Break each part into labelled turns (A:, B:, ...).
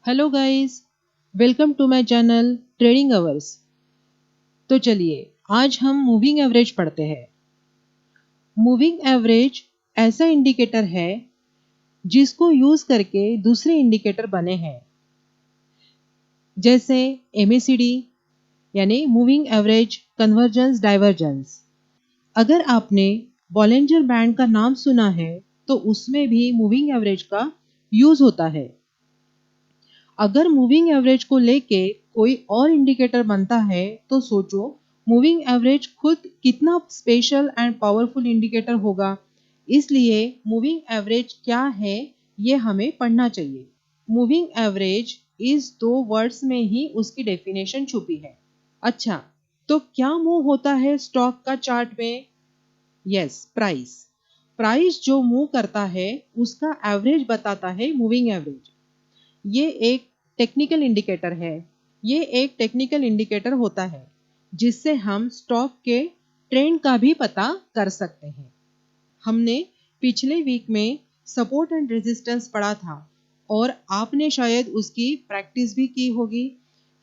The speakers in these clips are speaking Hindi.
A: Hello guys, welcome to my channel trading hours. तो चलिए आज हम मूविंग एवरेज पढ़ते हैं। मूविंग एवरेज ऐसा इंडिकेटर है जिसको यूज करके दूसरे इंडिकेटर बने हैं, जैसे MACD यानी मूविंग एवरेज कन्वर्जेंस डाइवर्जेंस। अगर आपने बॉलिंजर बैंड का नाम सुना है तो उसमें भी मूविंग एवरेज का यूज होता है। अगर मूविंग एवरेज को लेके कोई और इंडिकेटर बनता है तो सोचो मूविंग एवरेज खुद कितना स्पेशल एंड पावरफुल इंडिकेटर होगा। इसलिए मूविंग एवरेज क्या है ये हमें पढ़ना चाहिए। मूविंग एवरेज इस दो वर्ड्स में ही उसकी डेफिनेशन छुपी है। अच्छा, तो क्या मूव होता है स्टॉक का चार्ट में? Yes, price. प्राइस जो मूव करता है उसका एवरेज बताता है मूविंग एवरेज। ये एक टेक्निकल इंडिकेटर है। ये एक टेक्निकल इंडिकेटर होता है जिससे हम स्टॉक के ट्रेंड का भी पता कर सकते हैं। हमने पिछले वीक में सपोर्ट एंड रेजिस्टेंस पढ़ा था और आपने शायद उसकी प्रैक्टिस भी की होगी।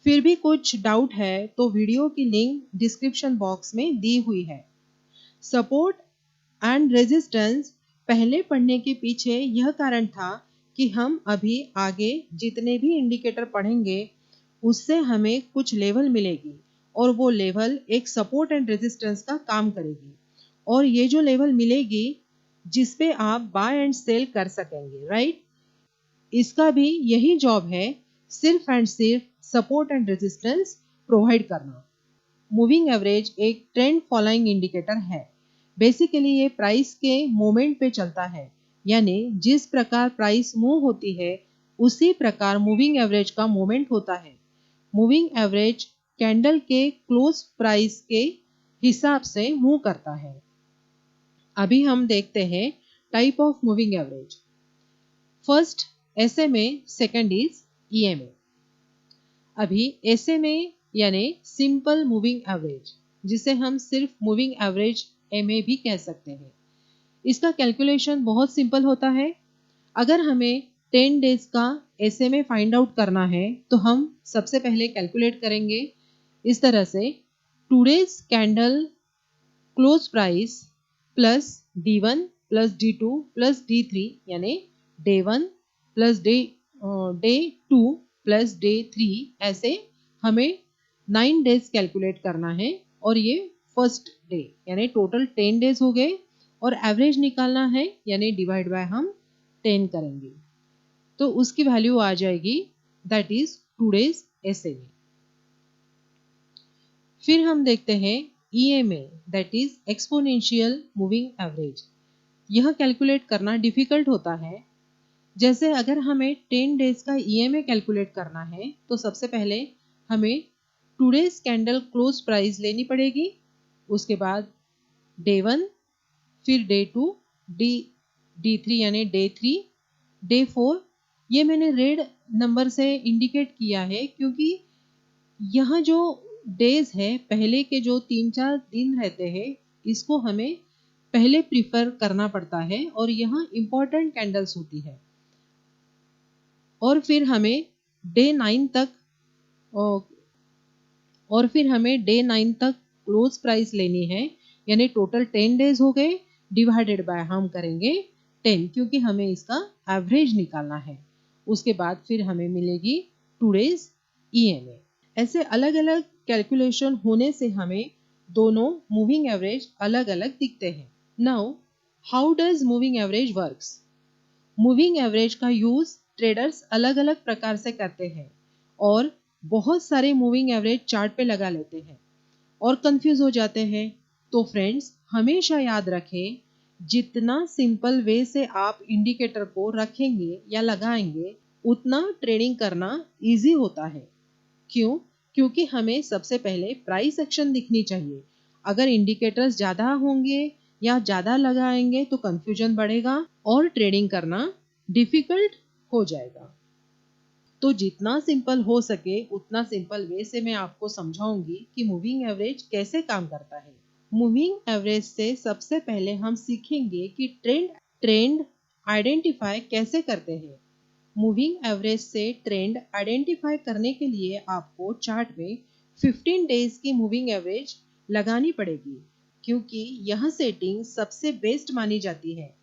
A: फिर भी कुछ डाउट है तो वीडियो की लिंक डिस्क्रिप्शन बॉक्स में दी हुई है। सपोर्ट एंड रेजिस्टेंस पहले पढ़ने के पीछे यह कारण था कि हम अभी आगे जितने भी इंडिकेटर पढ़ेंगे उससे हमें कुछ लेवल मिलेगी और वो लेवल एक सपोर्ट एंड रेजिस्टेंस का काम करेगी। और ये जो लेवल मिलेगी जिस पे आप बाय एंड सेल कर सकेंगे, राइट? इसका भी यही जॉब है, सिर्फ एंड सिर्फ सपोर्ट एंड रेजिस्टेंस प्रोवाइड करना। मूविंग एवरेज एक ट्रेंड फॉलोइंग इंडिकेटर है। बेसिकली ये प्राइस के मोमेंट पे चलता है, यानी जिस प्रकार प्राइस मूव होती है उसी प्रकार मूविंग एवरेज का मोमेंट होता है। मूविंग एवरेज कैंडल के क्लोज प्राइस के हिसाब से मूव करता है। अभी हम देखते हैं type of moving average. First SMA, second is EMA। अभी SMA यानी सिंपल मूविंग एवरेज, जिसे हम सिर्फ मूविंग एवरेज MA भी कह सकते हैं। इसका कैलकुलेशन बहुत सिंपल होता है। अगर हमें 10 डेज का SMA फाइंड आउट करना है तो हम सबसे पहले कैलकुलेट करेंगे इस तरह से: today's candle close price plus D1 plus D2 plus D3 यानी day 1 plus day 2 plus day 3। ऐसे हमें 9 डेज कैलकुलेट करना है और ये फर्स्ट डे यानी टोटल 10 डेज हो गए और एवरेज निकालना है यानी डिवाइड बाय हम 10 करेंगे तो उसकी वैल्यू आ जाएगी, दैट इज टूडेज SMA। फिर हम देखते हैं EMA, that is exponential moving average. यह कैलकुलेट करना डिफिकल्ट होता है। जैसे अगर हमें 10 डेज का EMA कैलकुलेट करना है तो सबसे पहले हमें टूडेज कैंडल क्लोज प्राइस लेनी पड़ेगी, उसके बाद डे 1, फिर डे 2, D3 यानी डे 3, डे 4। ये मैंने रेड नंबर से इंडिकेट किया है क्योंकि यहाँ जो डेज है पहले के जो 3-4 दिन रहते हैं इसको हमें पहले प्रिफर करना पड़ता है और यहाँ इंपॉर्टेंट कैंडल्स होती है। और फिर हमें डे 9 तक क्लोज प्राइस लेनी है यानी टोटल 10 डेज हो गए, डिवाइडेड बाय हम करेंगे 10 क्योंकि हमें इसका एवरेज निकालना है। उसके बाद फिर हमें मिलेगी टूडेज EMA। ऐसे अलग अलग कैलकुलेशन होने से हमें दोनों मूविंग एवरेज अलग अलग दिखते हैं। Now how does moving average works? Moving average का यूज ट्रेडर्स अलग अलग प्रकार से करते हैं और बहुत सारे मूविंग एवरेज चार्ट पे लगा लेते हैं और कंफ्यूज हो जाते हैं। तो फ्रेंड्स, हमेशा याद रखें, जितना सिंपल वे से आप इंडिकेटर को रखेंगे या लगाएंगे उतना ट्रेडिंग करना इजी होता है। क्यों? क्योंकि हमें सबसे पहले प्राइस एक्शन दिखनी चाहिए। अगर इंडिकेटर्स ज्यादा होंगे या ज्यादा लगाएंगे तो कंफ्यूजन बढ़ेगा और ट्रेडिंग करना डिफिकल्ट हो जाएगा। तो जितना सिंपल हो सके उतना सिंपल वे से मैं आपको समझाऊंगी कि मूविंग एवरेज कैसे काम करता है। मूविंग एवरेज से सबसे पहले हम सीखेंगे कि ट्रेंड आइडेंटिफाई कैसे करते हैं। मूविंग एवरेज से ट्रेंड आइडेंटिफाई करने के लिए आपको चार्ट में 15 डेज की मूविंग एवरेज लगानी पड़ेगी, क्योंकि यह सेटिंग सबसे बेस्ट मानी जाती है।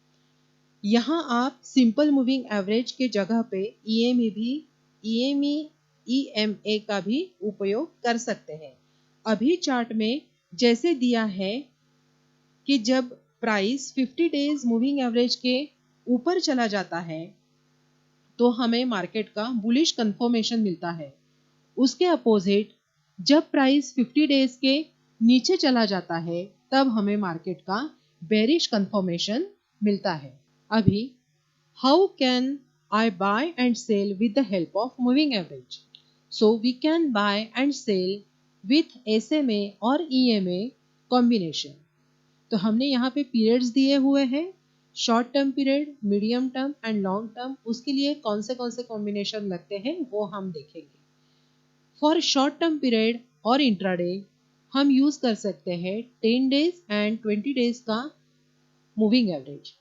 A: यहाँ आप सिंपल मूविंग एवरेज के जगह पे EMA का भी उपयोग कर सकते हैं। अभी चार्ट में जैसे दिया है कि जब प्राइस 50 डेज मूविंग एवरेज के ऊपर चला जाता है तो हमें मार्केट का बुलिश कंफर्मेशन मिलता है। उसके अपोजिट जब प्राइस 50 डेज के नीचे चला जाता है तब हमें मार्केट का बेरिश कंफर्मेशन मिलता है। अभी how can I buy and sell with the help of moving average? So we can buy and sell with SMA or EMA combination. तो हमने यहाँ पे पीरियड्स दिए हुए हैं, short term period, medium term and long term. उसके लिए कौन से कॉम्बिनेशन लगते हैं वो हम देखेंगे। फॉर शॉर्ट टर्म पीरियड और इंट्राडे हम यूज कर सकते हैं 10 डेज एंड 20 डेज का मूविंग एवरेज।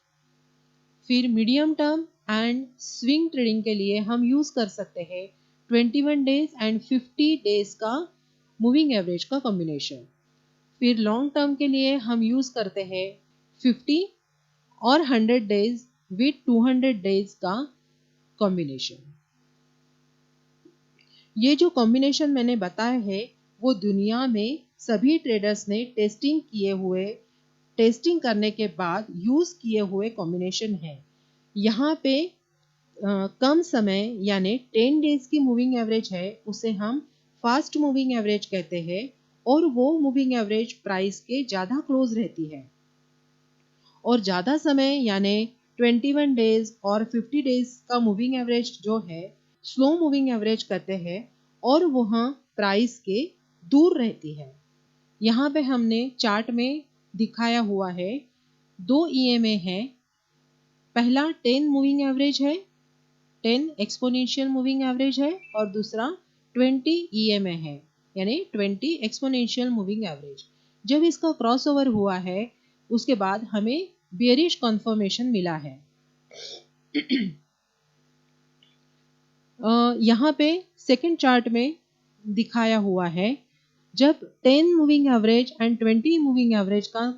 A: फिर medium term and swing trading के लिए हम यूज कर सकते हैं 21 डेज एंड 50 डेज का मूविंग एवरेज का कॉम्बिनेशन। फिर लॉन्ग टर्म के लिए हम यूज करते हैं 50 और 100 डेज विद 200 डेज का कॉम्बिनेशन। ये जो कॉम्बिनेशन मैंने बताया है वो दुनिया में सभी ट्रेडर्स ने टेस्टिंग करने के बाद यूज किए हुए कॉम्बिनेशन है। यहाँ पे कम समय यानी 10 डेज की मूविंग एवरेज है, उसे हम फास्ट मूविंग एवरेज कहते हैं, और वो मूविंग एवरेज प्राइस के ज्यादा क्लोज रहती है। और ज्यादा समय यानी 21 डेज और 50 डेज का मूविंग एवरेज जो है स्लो मूविंग एवरेज कहते हैं, और वह प्राइस के दूर रहती है। यहाँ पे हमने चार्ट में दिखाया हुआ है 2 EMA है। पहला 10 मूविंग एवरेज है, 10 एक्सपोनेंशियल मूविंग एवरेज है, और दूसरा 20 EMA है यानी 20 एक्सपोनेंशियल मूविंग एवरेज। जब इसका क्रॉसओवर हुआ है उसके बाद हमें बेयरिश कन्फर्मेशन मिला है। यहाँ पे सेकंड चार्ट में दिखाया हुआ है जब 10 moving average and 20 moving average का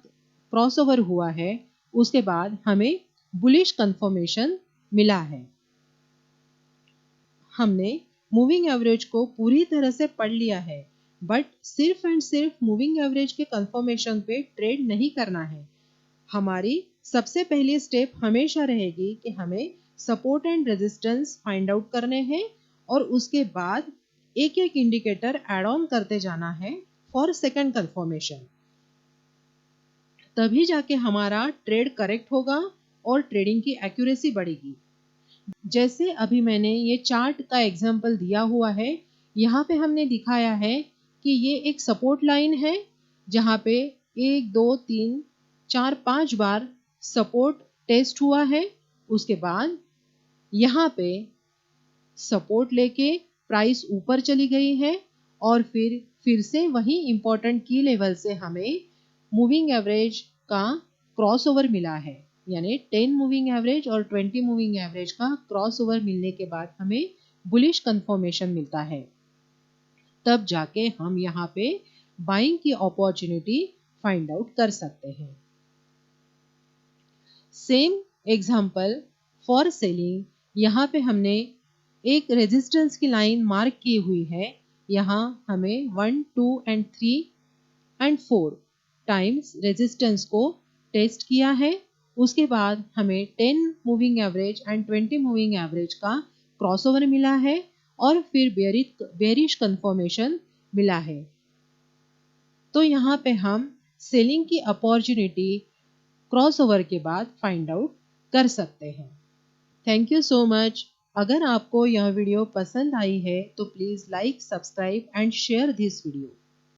A: क्रॉसओवर हुआ है उसके बाद हमें बुलिश कंफर्मेशन मिला है। हमने मूविंग एवरेज को पूरी तरह से पढ़ लिया है, बट सिर्फ एंड सिर्फ मूविंग एवरेज के कंफर्मेशन पे ट्रेड नहीं करना है। हमारी सबसे पहली स्टेप हमेशा रहेगी कि हमें support and resistance find out करने हैं, और उसके बाद एक एक इंडिकेटर ऐड ऑन करते जाना है फॉर सेकंड कंफर्मेशन। तभी जाके हमारा ट्रेड करेक्ट होगा और ट्रेडिंग की एक्यूरेसी बढ़ेगी। जैसे अभी मैंने ये चार्ट का एग्जांपल दिया हुआ है, यहाँ पे हमने दिखाया है कि ये एक सपोर्ट लाइन है जहाँ पे 1 2 3 4 5 बार सपोर्ट टेस्ट हुआ है। उसके बाद यहाँ पे सपोर्ट लेके प्राइस ऊपर चली गई है, और फिर से वही इंपॉर्टेंट की लेवल से हमें मूविंग एवरेज का क्रॉसओवर मिला है, यानी 10 मूविंग एवरेज और 20 मूविंग एवरेज का क्रॉसओवर मिलने के बाद हमें बुलिश कंफर्मेशन मिलता है। तब जाके हम यहाँ पे बाइंग की अपॉर्चुनिटी फाइंड आउट कर सकते हैं। सेम एग्जांपल फॉर सेलिंग, यहाँ पे हमने एक रेजिस्टेंस की लाइन मार्क की हुई है। यहाँ हमें 1 2 एंड 3 एंड 4 टाइम्स रेजिस्टेंस को टेस्ट किया है। उसके बाद हमें 10 moving average and 20 moving average का क्रॉसओवर मिला है, और फिर बेरिश कंफर्मेशन मिला है। तो यहाँ पे हम सेलिंग की अपॉर्चुनिटी क्रॉसओवर के बाद फाइंड आउट कर सकते हैं। Thank you so much. अगर आपको यह वीडियो पसंद आई है तो please like, subscribe and share this video.